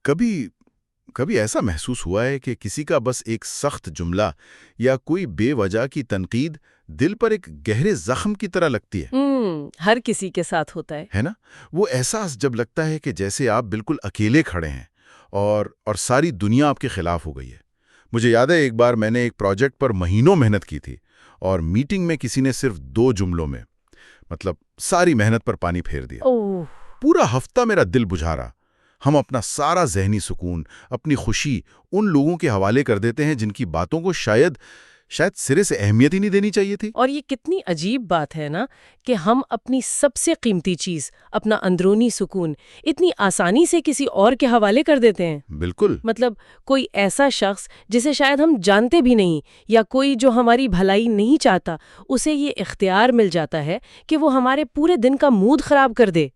کبھی کبھی ایسا محسوس ہوا ہے کہ کسی کا بس ایک سخت جملہ یا کوئی بے وجہ کی تنقید دل پر ایک گہرے زخم کی طرح لگتی ہے؟ ہر کسی کے ساتھ ہوتا ہے۔ ہے نا؟ وہ احساس جب لگتا ہے کہ جیسے آپ بالکل اکیلے کھڑے ہیں اور ساری دنیا آپ کے خلاف ہو گئی ہے۔ مجھے یاد ہے ایک بار میں نے ایک پروجیکٹ پر مہینوں محنت کی تھی اور میٹنگ میں کسی نے صرف 2 جملوں میں ساری محنت پر پانی پھیر دیا۔ اوہ، پورا ہفتہ میرا دل بجھا رہا۔ ہم اپنا سارا ذہنی سکون، اپنی خوشی ان لوگوں کے حوالے کر دیتے ہیں جن کی باتوں کو شاید سرے سے اہمیت ہی نہیں دینی چاہیے تھی۔ اور یہ کتنی عجیب بات ہے نا کہ ہم اپنی سب سے قیمتی چیز، اپنا اندرونی سکون، اتنی آسانی سے کسی اور کے حوالے کر دیتے ہیں۔ بالکل۔ مطلب کوئی ایسا شخص جسے شاید ہم جانتے بھی نہیں، یا کوئی جو ہماری بھلائی نہیں چاہتا، اسے یہ اختیار مل جاتا ہے کہ وہ ہمارے پورے دن کا موڈ خراب کر دے۔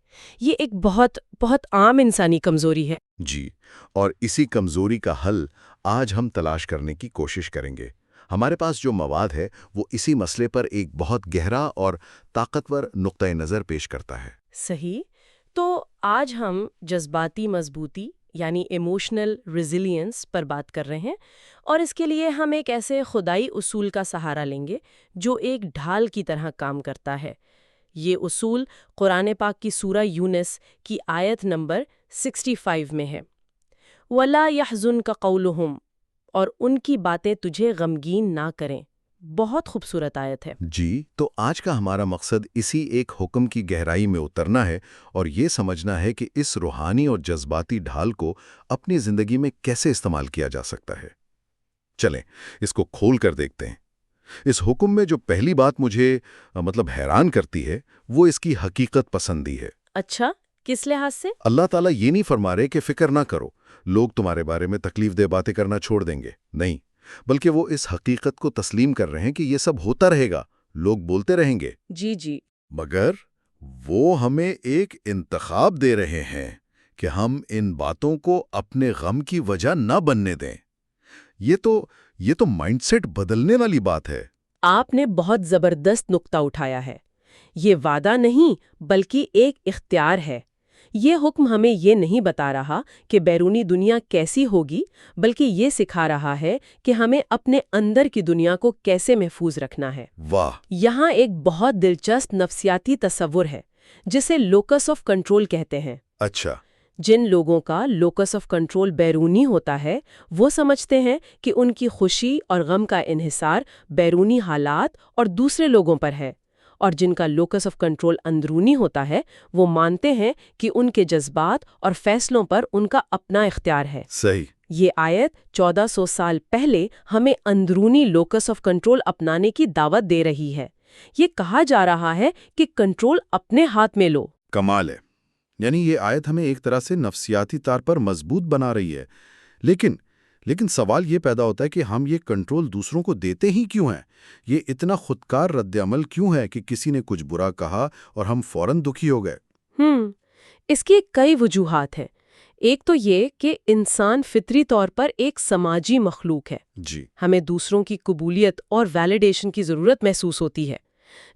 یہ ایک بہت بہت عام انسانی کمزوری ہے۔ جی، اور اسی کمزوری کا حل آج ہم تلاش کرنے کی کوشش کریں گے۔ ہمارے پاس جو مواد ہے وہ اسی مسئلے پر ایک بہت گہرا اور طاقتور نقطہ نظر پیش کرتا ہے۔ صحیح۔ تو آج ہم جذباتی مضبوطی یعنی ایموشنل ریزیلینس پر بات کر رہے ہیں، اور اس کے لیے ہم ایک ایسے خدائی اصول کا سہارا لیں گے جو ایک ڈھال کی طرح کام کرتا ہے۔ یہ اصول قرآن پاک کی سورہ یونس کی آیت نمبر 65 میں ہے۔ وَلَا يَحْزُنْكَ قَوْلُهُمْ، اور ان کی باتیں تجھے غمگین نہ کریں۔ بہت خوبصورت آیت ہے۔ جی، تو آج کا ہمارا مقصد اسی ایک حکم کی گہرائی میں اترنا ہے اور یہ سمجھنا ہے کہ اس روحانی اور جذباتی ڈھال کو اپنی زندگی میں کیسے استعمال کیا جا سکتا ہے۔ چلیں اس کو کھول کر دیکھتے ہیں۔ اس حکم میں جو پہلی بات مجھے حیران کرتی ہے وہ اس کی حقیقت پسندی ہے۔ اچھا، کس لحاظ سے؟ اللہ تعالیٰ یہ نہیں فرما رہے کہ فکر نہ کرو، لوگ تمہارے بارے میں تکلیف دہ باتیں کرنا چھوڑ دیں گے، نہیں، بلکہ وہ اس حقیقت کو تسلیم کر رہے ہیں کہ یہ سب ہوتا رہے گا، لوگ بولتے رہیں گے۔ جی جی۔ مگر وہ ہمیں ایک انتخاب دے رہے ہیں کہ ہم ان باتوں کو اپنے غم کی وجہ نہ بننے دیں۔ یہ تو مائنڈ سیٹ بدلنے والی بات ہے۔ آپ نے بہت زبردست نقطہ اٹھایا ہے۔ یہ وعدہ نہیں بلکہ ایک اختیار ہے۔ یہ حکم ہمیں یہ نہیں بتا رہا کہ بیرونی دنیا کیسی ہوگی، بلکہ یہ سکھا رہا ہے کہ ہمیں اپنے اندر کی دنیا کو کیسے محفوظ رکھنا ہے۔ واہ! یہاں ایک بہت دلچسپ نفسیاتی تصور ہے جسے لوکس آف کنٹرول کہتے ہیں۔ اچھا۔ جن لوگوں کا لوکس آف کنٹرول بیرونی ہوتا ہے وہ سمجھتے ہیں کہ ان کی خوشی اور غم کا انحصار بیرونی حالات اور دوسرے لوگوں پر ہے، اور جن کا لوکس آف کنٹرول اندرونی ہوتا ہے وہ مانتے ہیں کہ ان کے جذبات اور فیصلوں پر ان کا اپنا اختیار ہے۔ صحیح۔ یہ آیت 1400 سال پہلے ہمیں اندرونی لوکس آف کنٹرول اپنانے کی دعوت دے رہی ہے۔ یہ کہا جا رہا ہے کہ کنٹرول اپنے ہاتھ میں لو۔ کمال ہے۔ یعنی یہ آیت ہمیں ایک طرح سے نفسیاتی طور پر مضبوط بنا رہی ہے، لیکن سوال یہ پیدا ہوتا ہے کہ ہم یہ کنٹرول دوسروں کو دیتے ہی کیوں ہیں؟ یہ اتنا خودکار رد عمل کیوں ہے کہ کسی نے کچھ برا کہا اور ہم فوراً دکھی ہو گئے؟ اس کی کئی وجوہات ہیں۔ ایک تو یہ کہ انسان فطری طور پر ایک سماجی مخلوق ہے۔ جی۔ ہمیں دوسروں کی قبولیت اور ویلیڈیشن کی ضرورت محسوس ہوتی ہے،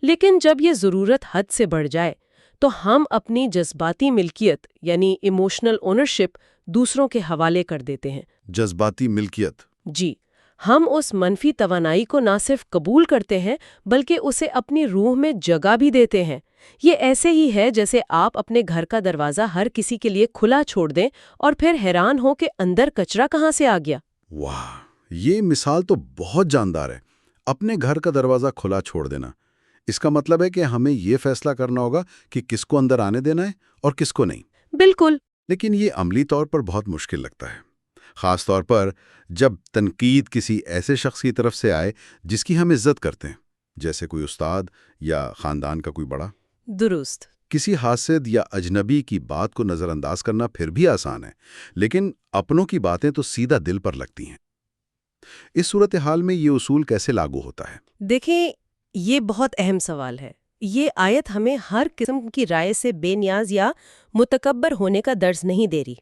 لیکن جب یہ ضرورت حد سے بڑھ جائے تو ہم اپنی جذباتی ملکیت یعنی ایموشنل اونرشپ دوسروں کے حوالے کر دیتے ہیں۔ جذباتی ملکیت؟ جی، ہم اس منفی توانائی کو نہ صرف قبول کرتے ہیں بلکہ اسے اپنی روح میں جگہ بھی دیتے ہیں۔ یہ ایسے ہی ہے جیسے آپ اپنے گھر کا دروازہ ہر کسی کے لیے کھلا چھوڑ دیں اور پھر حیران ہو کہ اندر کچرا کہاں سے آ گیا۔ واہ، یہ مثال تو بہت جاندار ہے۔ اپنے گھر کا دروازہ کھلا چھوڑ دینا، اس کا مطلب ہے کہ ہمیں یہ فیصلہ کرنا ہوگا کہ کس کو اندر آنے دینا ہے اور کس کو نہیں۔ بالکل۔ لیکن یہ عملی طور پر بہت مشکل لگتا ہے، خاص طور پر جب تنقید کسی ایسے شخص کی طرف سے آئے جس کی ہم عزت کرتے ہیں، جیسے کوئی استاد یا خاندان کا کوئی بڑا۔ درست۔ کسی حاسد یا اجنبی کی بات کو نظر انداز کرنا پھر بھی آسان ہے، لیکن اپنوں کی باتیں تو سیدھا دل پر لگتی ہیں۔ اس صورتحال میں یہ اصول کیسے لاگو ہوتا ہے؟ دیکھیں، یہ بہت اہم سوال ہے۔ یہ آیت ہمیں ہر قسم کی رائے سے بے نیاز یا متکبر ہونے کا درس نہیں دے رہی۔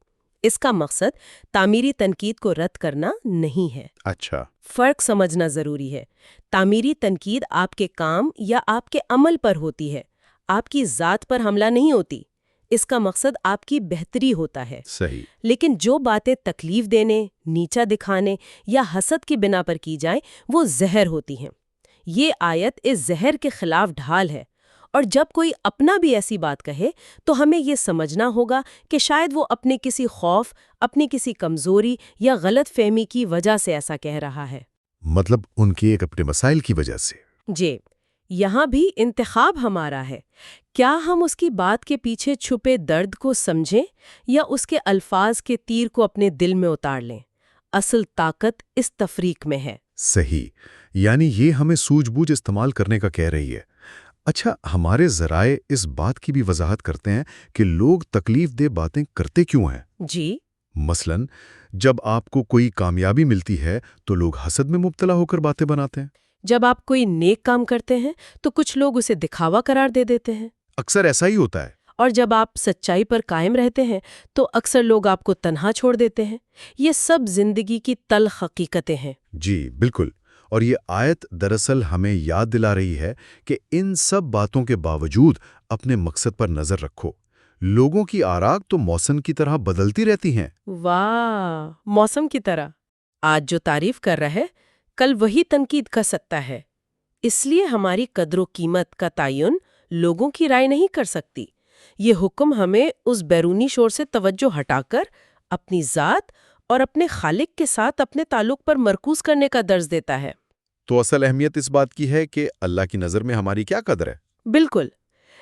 اس کا مقصد تعمیری تنقید کو رد کرنا نہیں ہے۔ اچھا۔ فرق سمجھنا ضروری ہے۔ تعمیری تنقید آپ کے کام یا آپ کے عمل پر ہوتی ہے، آپ کی ذات پر حملہ نہیں ہوتی۔ اس کا مقصد آپ کی بہتری ہوتا ہے۔ صحیح۔ لیکن جو باتیں تکلیف دینے، نیچا دکھانے یا حسد کی بنا پر کی جائیں وہ زہر ہوتی ہیں۔ یہ آیت اس زہر کے خلاف ڈھال ہے، اور جب کوئی اپنا بھی ایسی بات کہے تو ہمیں یہ سمجھنا ہوگا کہ شاید وہ اپنے کسی خوف، اپنی کسی کمزوری یا غلط فہمی کی وجہ سے ایسا کہہ رہا ہے۔ مطلب ان کے ایک اپنے مسائل کی وجہ سے۔ جی، یہاں بھی انتخاب ہمارا ہے۔ کیا ہم اس کی بات کے پیچھے چھپے درد کو سمجھیں یا اس کے الفاظ کے تیر کو اپنے دل میں اتار لیں؟ اصل طاقت اس تفریق میں ہے۔ صحیح، یعنی یہ ہمیں سوجھ بوجھ استعمال کرنے کا کہہ رہی ہے۔ اچھا، ہمارے ذرائع اس بات کی بھی وضاحت کرتے ہیں کہ لوگ تکلیف دہ باتیں کرتے کیوں ہیں۔ جی، مثلاً جب آپ کو کوئی کامیابی ملتی ہے تو لوگ حسد میں مبتلا ہو کر باتیں بناتے ہیں۔ جب آپ کوئی نیک کام کرتے ہیں تو کچھ لوگ اسے دکھاوا قرار دے دیتے ہیں، اکثر ایسا ہی ہوتا ہے۔ اور جب آپ سچائی پر قائم رہتے ہیں تو اکثر لوگ آپ کو تنہا چھوڑ دیتے ہیں۔ یہ سب زندگی کی تلخ حقیقتیں ہیں۔ جی بالکل، اور یہ آیت دراصل ہمیں یاد دلا رہی ہے کہ ان سب باتوں کے باوجود اپنے مقصد پر نظر رکھو۔ لوگوں کی آراء تو موسم کی طرح بدلتی رہتی ہیں۔ واہ، موسم کی طرح۔ آج جو تعریف کر رہا ہے کل وہی تنقید کا سکتا ہے۔ اس لیے ہماری قدر و قیمت کا تعین لوگوں کی رائے نہیں کر سکتی۔ یہ حکم ہمیں اس بیرونی شور سے توجہ ہٹا کر اپنی ذات اور اپنے خالق کے ساتھ اپنے تعلق پر مرکوز کرنے کا درس دیتا ہے۔ تو اصل اہمیت اس بات کی ہے کہ اللہ کی نظر میں ہماری کیا قدر ہے۔ بالکل،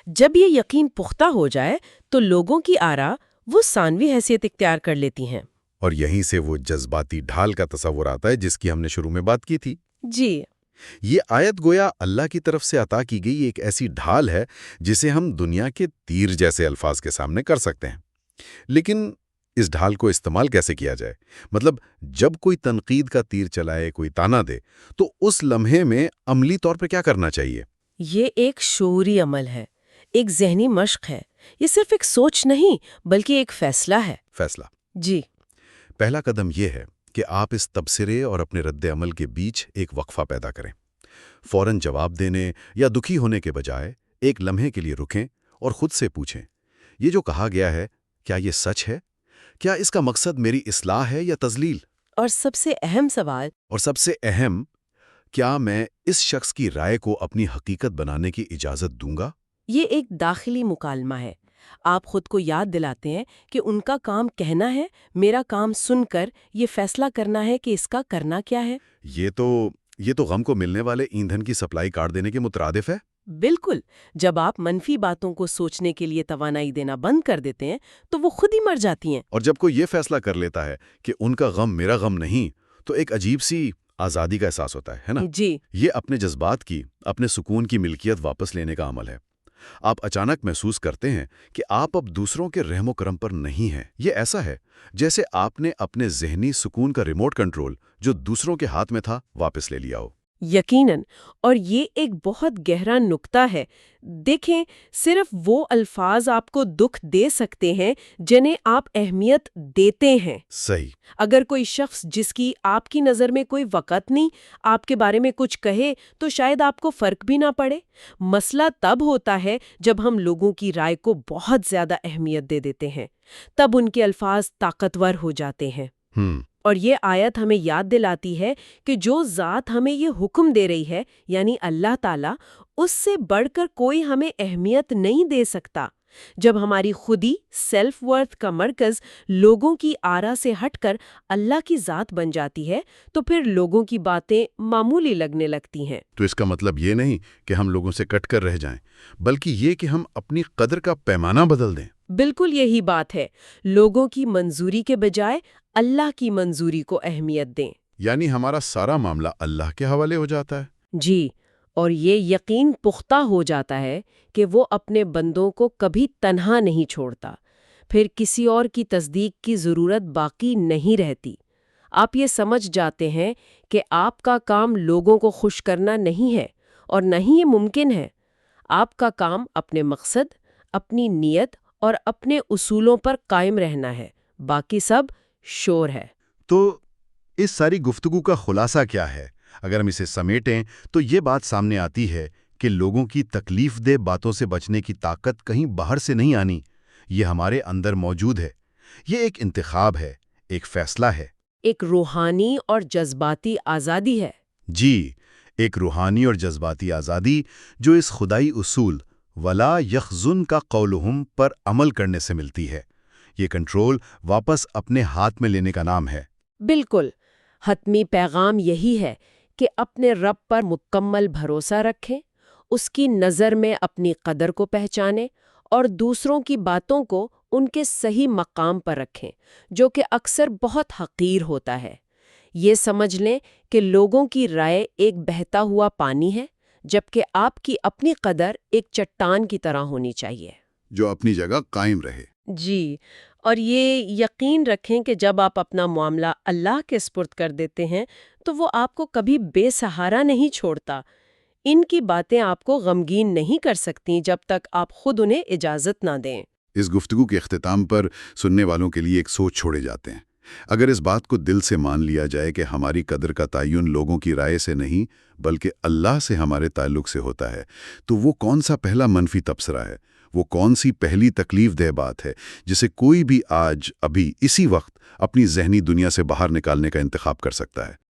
جب یہ یقین پختہ ہو جائے تو لوگوں کی آراء وہ ثانوی حیثیت اختیار کر لیتی ہیں۔ اور یہیں سے وہ جذباتی ڈھال کا تصور آتا ہے جس کی ہم نے شروع میں بات کی تھی۔ جی، یہ آیت گویا اللہ کی طرف سے عطا کی گئی ایک ایسی ڈھال ہے جسے ہم دنیا کے تیر جیسے الفاظ کے سامنے کر سکتے ہیں۔ لیکن اس ڈھال کو استعمال کیسے کیا جائے؟ مطلب جب کوئی تنقید کا تیر چلائے، کوئی تانا دے، تو اس لمحے میں عملی طور پر کیا کرنا چاہیے؟ یہ ایک شعوری عمل ہے، ایک ذہنی مشق ہے۔ یہ صرف ایک سوچ نہیں بلکہ ایک فیصلہ ہے۔ فیصلہ۔ جی، پہلا قدم یہ ہے کہ آپ اس تبصرے اور اپنے رد عمل کے بیچ ایک وقفہ پیدا کریں۔ فوراً جواب دینے یا دکھی ہونے کے بجائے ایک لمحے کے لیے رکیں اور خود سے پوچھیں، یہ جو کہا گیا ہے کیا یہ سچ ہے؟ کیا اس کا مقصد میری اصلاح ہے یا تذلیل؟ اور سب سے اہم سوال، اور سب سے اہم، کیا میں اس شخص کی رائے کو اپنی حقیقت بنانے کی اجازت دوں گا؟ یہ ایک داخلی مکالمہ ہے۔ آپ خود کو یاد دلاتے ہیں کہ ان کا کام کہنا ہے، میرا کام سن کر یہ فیصلہ کرنا ہے کہ اس کا کرنا کیا ہے۔ یہ تو غم کو ملنے والے ایندھن کی سپلائی کاٹ دینے کے مترادف ہے۔ بالکل، جب آپ منفی باتوں کو سوچنے کے لیے توانائی دینا بند کر دیتے ہیں تو وہ خود ہی مر جاتی ہیں۔ اور جب کوئی یہ فیصلہ کر لیتا ہے کہ ان کا غم میرا غم نہیں، تو ایک عجیب سی آزادی کا احساس ہوتا ہے نا؟ جی، یہ اپنے جذبات کی، اپنے سکون کی ملکیت واپس لینے کا عمل ہے۔ آپ اچانک محسوس کرتے ہیں کہ آپ اب دوسروں کے رحم و کرم پر نہیں ہیں۔ یہ ایسا ہے جیسے آپ نے اپنے ذہنی سکون کا ریموٹ کنٹرول جو دوسروں کے ہاتھ میں تھا واپس لے لیا ہو۔ یقیناً، اور یہ ایک بہت گہرا نکتہ ہے۔ دیکھیں، صرف وہ الفاظ آپ کو دکھ دے سکتے ہیں جنہیں آپ اہمیت دیتے ہیں۔ صحیح۔ اگر کوئی شخص جس کی آپ کی نظر میں کوئی وقت نہیں آپ کے بارے میں کچھ کہے تو شاید آپ کو فرق بھی نہ پڑے۔ مسئلہ تب ہوتا ہے جب ہم لوگوں کی رائے کو بہت زیادہ اہمیت دے دیتے ہیں، تب ان کے الفاظ طاقتور ہو جاتے ہیں۔ اور یہ آیت ہمیں یاد دلاتی ہے کہ جو ذات ہمیں یہ حکم دے رہی ہے، یعنی اللہ تعالیٰ، اس سے بڑھ کر کوئی ہمیں اہمیت نہیں دے سکتا۔ جب ہماری خودی سیلف ورتھ کا مرکز لوگوں کی آراء سے ہٹ کر اللہ کی ذات بن جاتی ہے تو پھر لوگوں کی باتیں معمولی لگنے لگتی ہیں۔ تو اس کا مطلب یہ نہیں کہ ہم لوگوں سے کٹ کر رہ جائیں، بلکہ یہ کہ ہم اپنی قدر کا پیمانہ بدل دیں۔ بالکل یہی بات ہے، لوگوں کی منظوری کے بجائے اللہ کی منظوری کو اہمیت دیں۔ یعنی ہمارا سارا معاملہ اللہ کے حوالے ہو جاتا ہے۔ جی، اور یہ یقین پختہ ہو جاتا ہے کہ وہ اپنے بندوں کو کبھی تنہا نہیں چھوڑتا، پھر کسی اور کی تصدیق کی ضرورت باقی نہیں رہتی۔ آپ یہ سمجھ جاتے ہیں کہ آپ کا کام لوگوں کو خوش کرنا نہیں ہے، اور نہ ہی یہ ممکن ہے۔ آپ کا کام اپنے مقصد، اپنی نیت اور اپنے اصولوں پر قائم رہنا ہے، باقی سب شور ہے۔ تو اس ساری گفتگو کا خلاصہ کیا ہے؟ اگر ہم اسے سمیٹیں تو یہ بات سامنے آتی ہے کہ لوگوں کی تکلیف دہ باتوں سے بچنے کی طاقت کہیں باہر سے نہیں آنی، یہ ہمارے اندر موجود ہے۔ یہ ایک انتخاب ہے، ایک فیصلہ ہے۔ ایک روحانی اور جذباتی آزادی ہے۔ جی، ایک روحانی اور جذباتی آزادی جو اس خدائی اصول وَلَا يَخْزُنْكَ قَوْلُهُمْ پر عمل کرنے سے ملتی ہے۔ یہ کنٹرول واپس اپنے ہاتھ میں لینے کا نام ہے۔ بالکل، حتمی پیغام یہی ہے کہ اپنے رب پر مکمل بھروسہ رکھیں، اس کی نظر میں اپنی قدر کو پہچانیں اور دوسروں کی باتوں کو ان کے صحیح مقام پر رکھیں، جو کہ اکثر بہت حقیر ہوتا ہے۔ یہ سمجھ لیں کہ لوگوں کی رائے ایک بہتا ہوا پانی ہے، جبکہ آپ کی اپنی قدر ایک چٹان کی طرح ہونی چاہیے، جو اپنی جگہ قائم رہے۔ جی، اور یہ یقین رکھیں کہ جب آپ اپنا معاملہ اللہ کے سپرد کر دیتے ہیں تو وہ آپ کو کبھی بے سہارا نہیں چھوڑتا۔ ان کی باتیں آپ کو غمگین نہیں کر سکتی جب تک آپ خود انہیں اجازت نہ دیں۔ اس گفتگو کے اختتام پر سننے والوں کے لیے ایک سوچ چھوڑے جاتے ہیں۔ اگر اس بات کو دل سے مان لیا جائے کہ ہماری قدر کا تعین لوگوں کی رائے سے نہیں بلکہ اللہ سے ہمارے تعلق سے ہوتا ہے، تو وہ کون سا پہلا منفی تبصرہ ہے؟ وہ کون سی پہلی تکلیف دہ بات ہے جسے کوئی بھی آج ابھی اسی وقت اپنی ذہنی دنیا سے باہر نکالنے کا انتخاب کر سکتا ہے؟